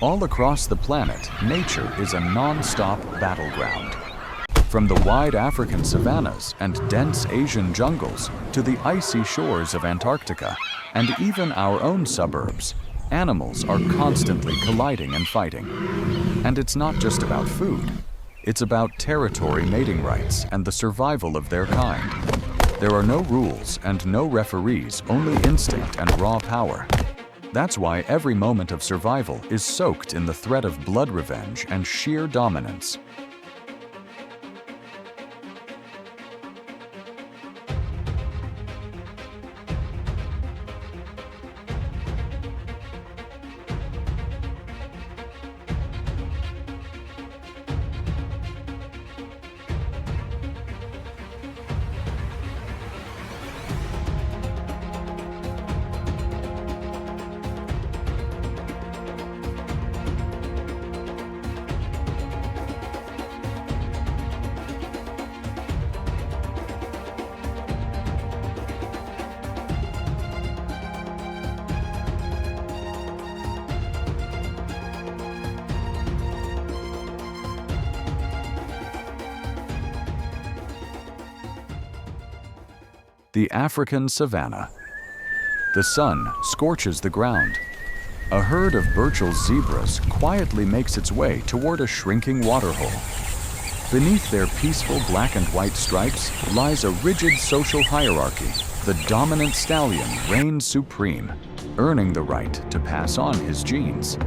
All across the planet, nature is a non-stop battleground. From the wide African savannas and dense Asian jungles to the icy shores of Antarctica and even our own suburbs, animals are constantly colliding and fighting. And it's not just about food. It's about territory mating rights and the survival of their kind. There are no rules and no referees, only instinct and raw power. That's why every moment of survival is soaked in the threat of blood revenge and sheer dominance. The African savanna. The sun scorches the ground. A herd of Burchell's zebras quietly makes its way toward a shrinking waterhole. Beneath their peaceful black and white stripes lies a rigid social hierarchy. The dominant stallion reigns supreme, earning the right to pass on his genes.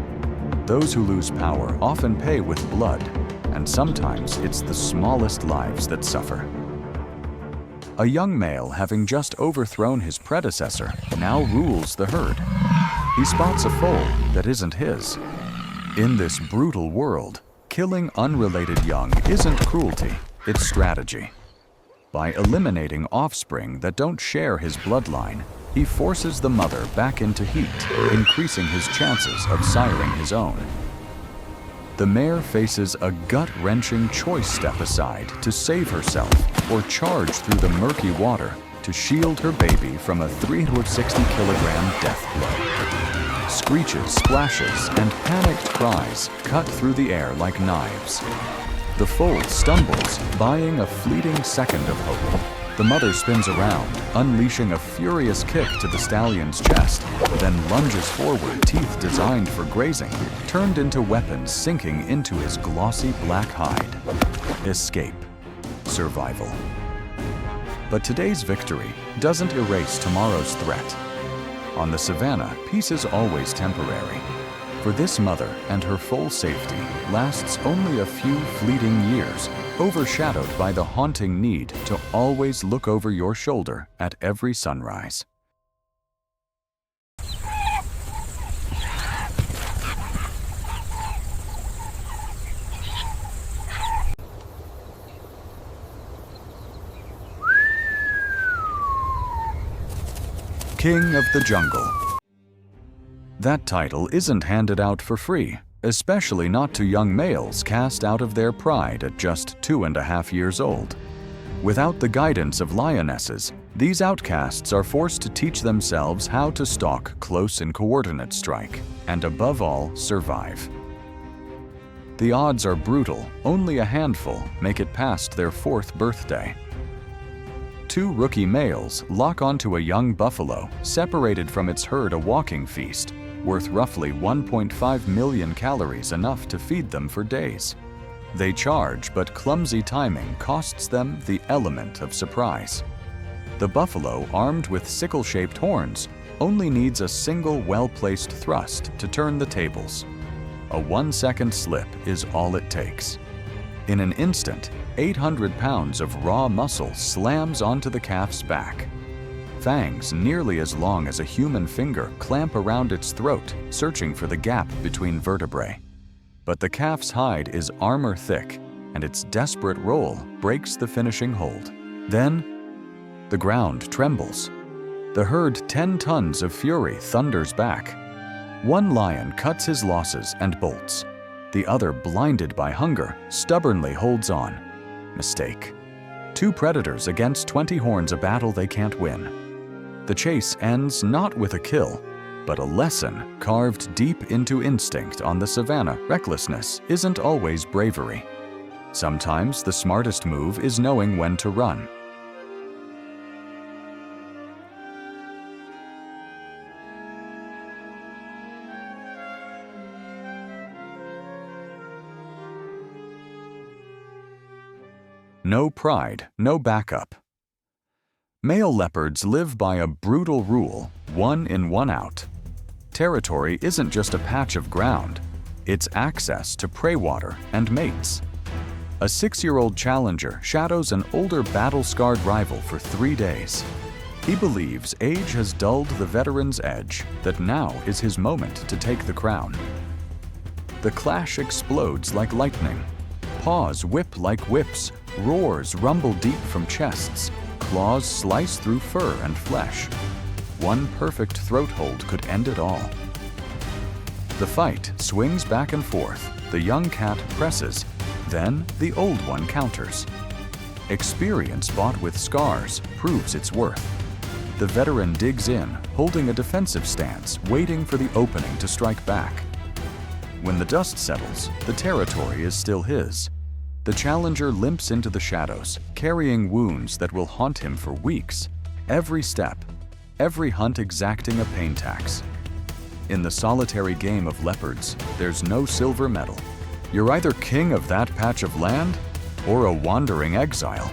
Those who lose power often pay with blood, and sometimes it's the smallest lives that suffer. A young male, having just overthrown his predecessor, now rules the herd. He spots a foal that isn't his. In this brutal world, killing unrelated young isn't cruelty, it's strategy. By eliminating offspring that don't share his bloodline, he forces the mother back into heat, increasing his chances of siring his own. The mare faces a gut-wrenching choice: step aside to save herself or charge through the murky water to shield her baby from a 360-kilogram death blow. Screeches, splashes, and panicked cries cut through the air like knives. The foal stumbles, buying a fleeting second of hope. The mother spins around, unleashing a furious kick to the stallion's chest, then lunges forward, teeth designed for grazing, turned into weapons sinking into his glossy black hide. Escape. Survival. But today's victory doesn't erase tomorrow's threat. On the savannah, peace is always temporary. For this mother and her foal safety lasts only a few fleeting years, overshadowed by the haunting need to always look over your shoulder at every sunrise. King of the Jungle. That title isn't handed out for free, especially not to young males cast out of their pride at just 2.5 years old. Without the guidance of lionesses, these outcasts are forced to teach themselves how to stalk close and coordinate strike, and above all, survive. The odds are brutal. Only a handful make it past their 4th birthday. 2 rookie males lock onto a young buffalo separated from its herd, a walking feast, worth roughly 1.5 million calories, enough to feed them for days. They charge, but clumsy timing costs them the element of surprise. The buffalo, armed with sickle-shaped horns, only needs a single well-placed thrust to turn the tables. A 1-second slip is all it takes. In an instant, 800 pounds of raw muscle slams onto the calf's back. Fangs nearly as long as a human finger clamp around its throat, searching for the gap between vertebrae. But the calf's hide is armor thick, and its desperate roll breaks the finishing hold. Then, the ground trembles. The herd, 10 tons of fury, thunders back. One lion cuts his losses and bolts. The other, blinded by hunger, stubbornly holds on. Mistake. 2 predators against 20 horns, a battle they can't win. The chase ends not with a kill, But a lesson carved deep into instinct on the savanna. Recklessness isn't always bravery. Sometimes the smartest move is knowing when to run. No pride, no backup. Male leopards live by a brutal rule, 1 in, 1 out. Territory isn't just a patch of ground, it's access to prey water and mates. A 6-year-old challenger shadows an older battle-scarred rival for 3 days. He believes age has dulled the veteran's edge, that now is his moment to take the crown. The clash explodes like lightning. Paws whip like whips, roars rumble deep from chests, claws slice through fur and flesh. One perfect throat hold could end it all. The fight swings back and forth. The young cat presses, then the old one counters. Experience bought with scars proves its worth. The veteran digs in, holding a defensive stance, waiting for the opening to strike back. When the dust settles, the territory is still his. The challenger limps into the shadows, carrying wounds that will haunt him for weeks. Every step, every hunt exacting a pain tax. In the solitary game of leopards, there's no silver medal. You're either king of that patch of land or a wandering exile.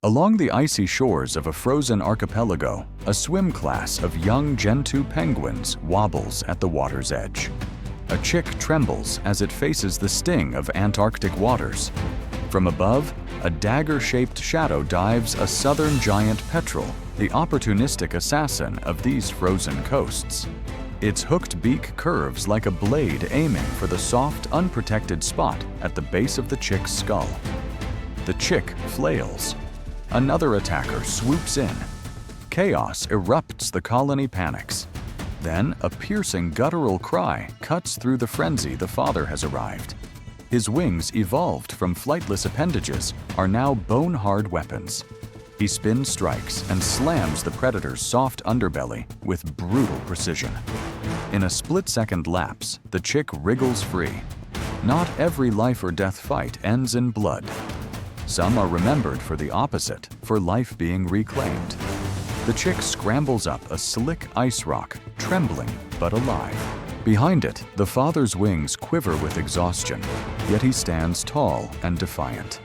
Along the icy shores of a frozen archipelago, a swim class of young Gentoo penguins wobbles at the water's edge. A chick trembles as it faces the sting of Antarctic waters. From above, a dagger-shaped shadow dives a southern giant petrel, the opportunistic assassin of these frozen coasts. Its hooked beak curves like a blade aiming for the soft, unprotected spot at the base of the chick's skull. The chick flails. Another attacker swoops in. Chaos erupts, the colony panics. Then a piercing guttural cry cuts through the frenzy. The father has arrived. His wings, evolved from flightless appendages, are now bone-hard weapons. He spin strikes and slams the predator's soft underbelly with brutal precision. In a split-second lapse, the chick wriggles free. Not every life or death fight ends in blood. Some are remembered for the opposite, for life being reclaimed. The chick scrambles up a slick ice rock, trembling but alive. Behind it, the father's wings quiver with exhaustion, yet he stands tall and defiant.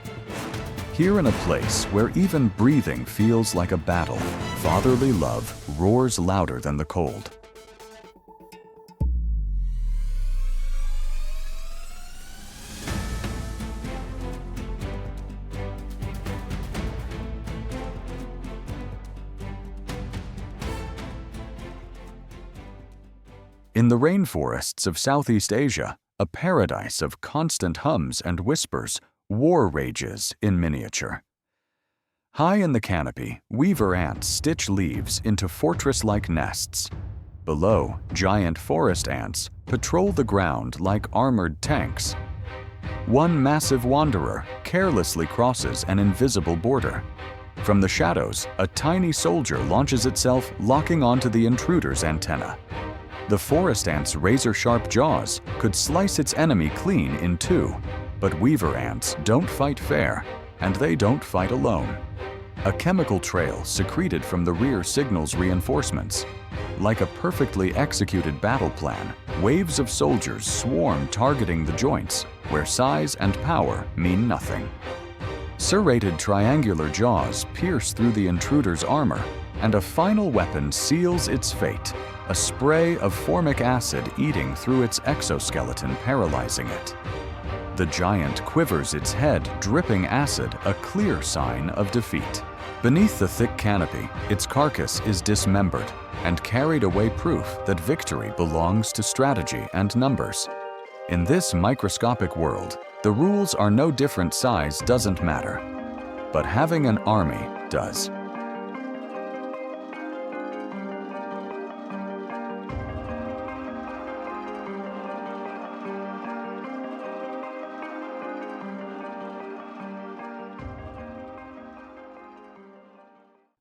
Here in a place where even breathing feels like a battle, fatherly love roars louder than the cold. In the rainforests of Southeast Asia, a paradise of constant hums and whispers, war rages in miniature. High in the canopy, weaver ants stitch leaves into fortress-like nests. Below, giant forest ants patrol the ground like armored tanks. One massive wanderer carelessly crosses an invisible border. From the shadows, a tiny soldier launches itself, locking onto the intruder's antenna. The forest ant's razor-sharp jaws could slice its enemy clean in two, but weaver ants don't fight fair, and they don't fight alone. A chemical trail secreted from the rear signals reinforcements. Like a perfectly executed battle plan, waves of soldiers swarm, targeting the joints, where size and power mean nothing. Serrated triangular jaws pierce through the intruder's armor, and a final weapon seals its fate. A spray of formic acid eating through its exoskeleton, paralyzing it. The giant quivers its head, dripping acid, a clear sign of defeat. Beneath the thick canopy, its carcass is dismembered and carried away, proof that victory belongs to strategy and numbers. In this microscopic world, the rules are no different, size doesn't matter. But having an army does.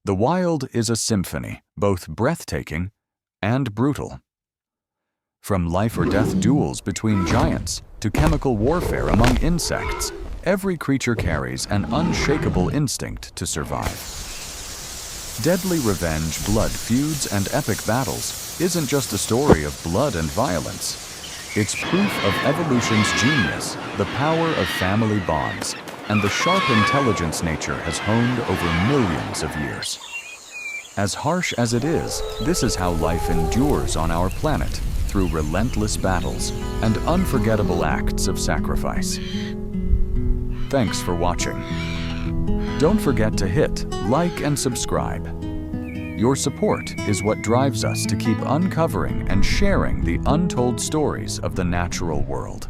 The wild is a symphony, both breathtaking and brutal. From life-or-death duels between giants to chemical warfare among insects, every creature carries an unshakable instinct to survive. Deadly revenge, blood feuds, and epic battles isn't just a story of blood and violence. It's proof of evolution's genius, the power of family bonds, and the sharp intelligence nature has honed over millions of years. As harsh as it is, this is how life endures on our planet, through relentless battles and unforgettable acts of sacrifice. Thanks for watching. Don't forget to hit like and subscribe. Your support is what drives us to keep uncovering and sharing the untold stories of the natural world.